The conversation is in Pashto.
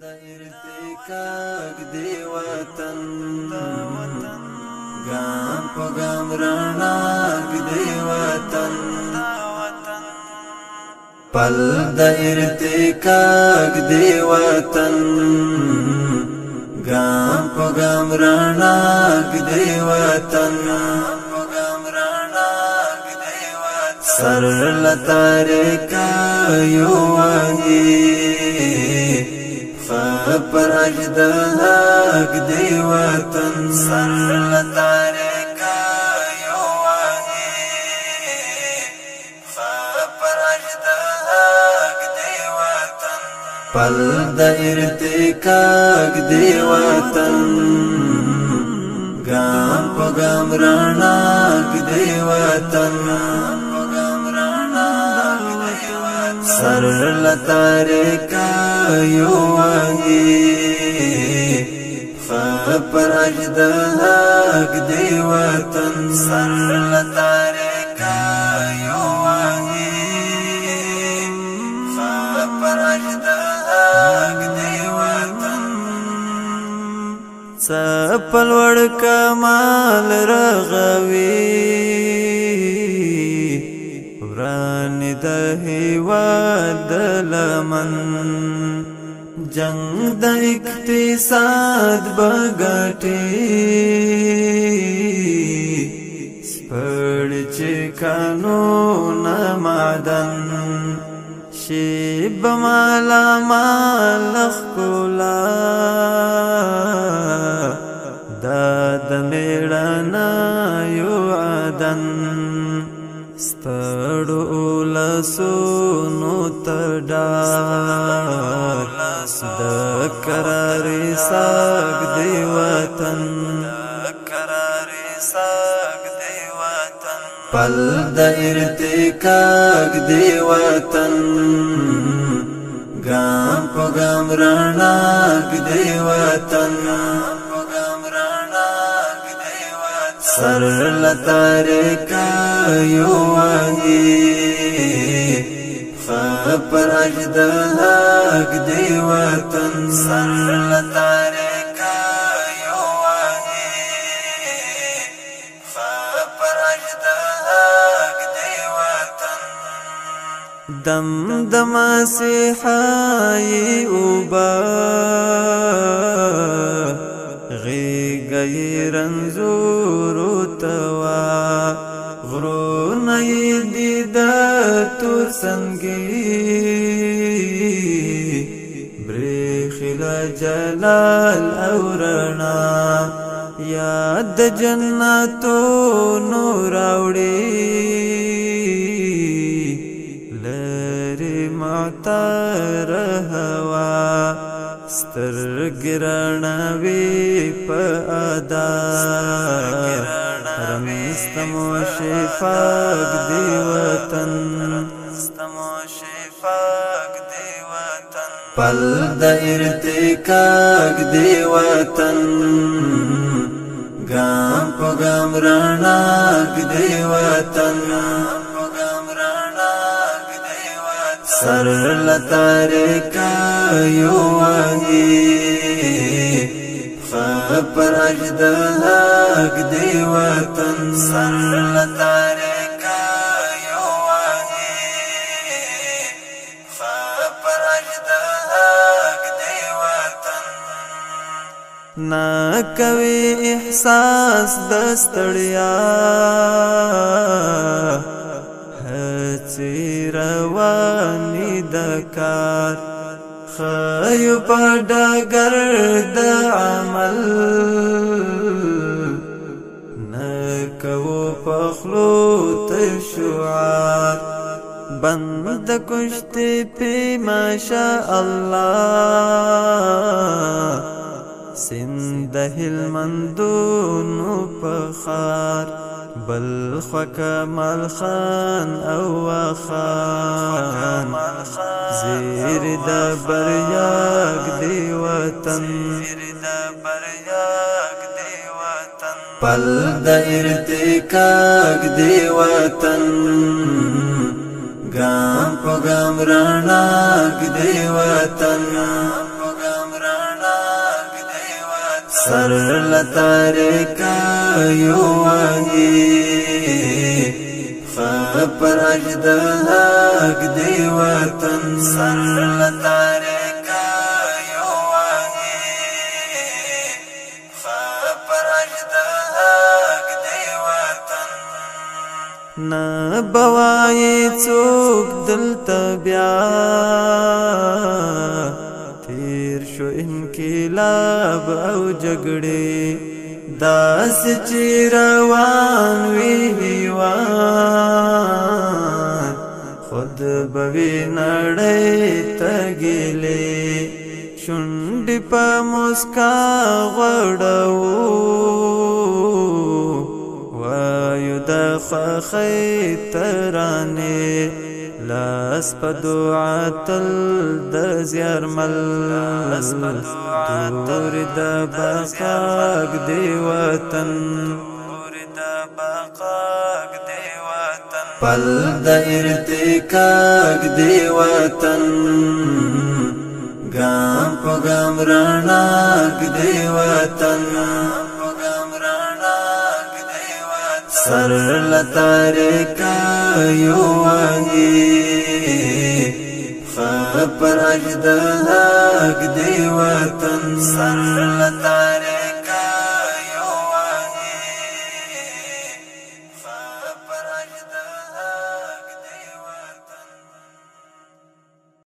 د ارتقاق دی وطن ګام په ګام رڼاګ دی وطن پل د ارتقاق دی وطن ګام په ګام رڼاګ دی وطن سر لتارکا یو وحی پر اجدهاک دی وطن سر لتارکا یو وحی پر اجدهاک دی وطن پل د ارتقاق دی وطن گام پا گام راناک دی وطن سر لتارکا یو وحی پر اجدهاک دی وطن سر لتارکا یو وحی پر اجدهاک دی وطن سپل وړ کمال رغوی ورانی د هیواد لمن جنگ د اقتصاد بغټي سپړ چې قانون معدن شیب مالا مال خلا داد میړانا یو عدن ستړو لسونو تډار د قرارې ساګ دی وطن پل د ارتقاق دی وطن ګام په ګام رڼاګ دی وطن سر لتارکا یو وحی پر اجدهاک دی وطن سر لتارکا یو وحی پر اجدهاک دی وطن دم دم مسیحای اوبا غیگی رنزورو توا غرون ایدی دا تور سنگی بریخل جلال اورنا یاد جنتو نور اوڑی لری معتر هوا سترګرانوي په ادا رمستمو شفاق دی وطن پل د ارتقاق دی وطن ګام په ګام رڼاګ دی وطن سر لتارکا یو وحی پر اجدهاک دی وطن سر لتارکا یو وحی پر اجدهاک دی وطن نا کوي احساس دستړیا روانی دکار خیو پا ڈاگر دا عمل نکو پخلو تشعار بند کشتی پی ماشاء اللہ سندہ المندون پخار بل خکمال خان او خان زیر دا بریاگ دی وطن پل دا ارتقاق دی وطن ګام په ګام رڼاګ دی وطن سر لتاریک یو وحی خپر اجد حق دی وطن سر لتاریک یو وحی خپر اجد حق دی وطن نا بوای څوک دلته بیا تیر شو انقلاب او جګړې داس چې روان وی هیواد خود بوي نړۍ تګلې شونډې په مسکا غړو وایو د خوښۍ ترانې لاس په دعا تل د زیارمل تور د بقاق دی وطن پل د ارتقاق دی وطن ګام په ګام رڼاق دی وطن سر لتاریک یو وحی خپر اجد حق دی وطن سر لتاریک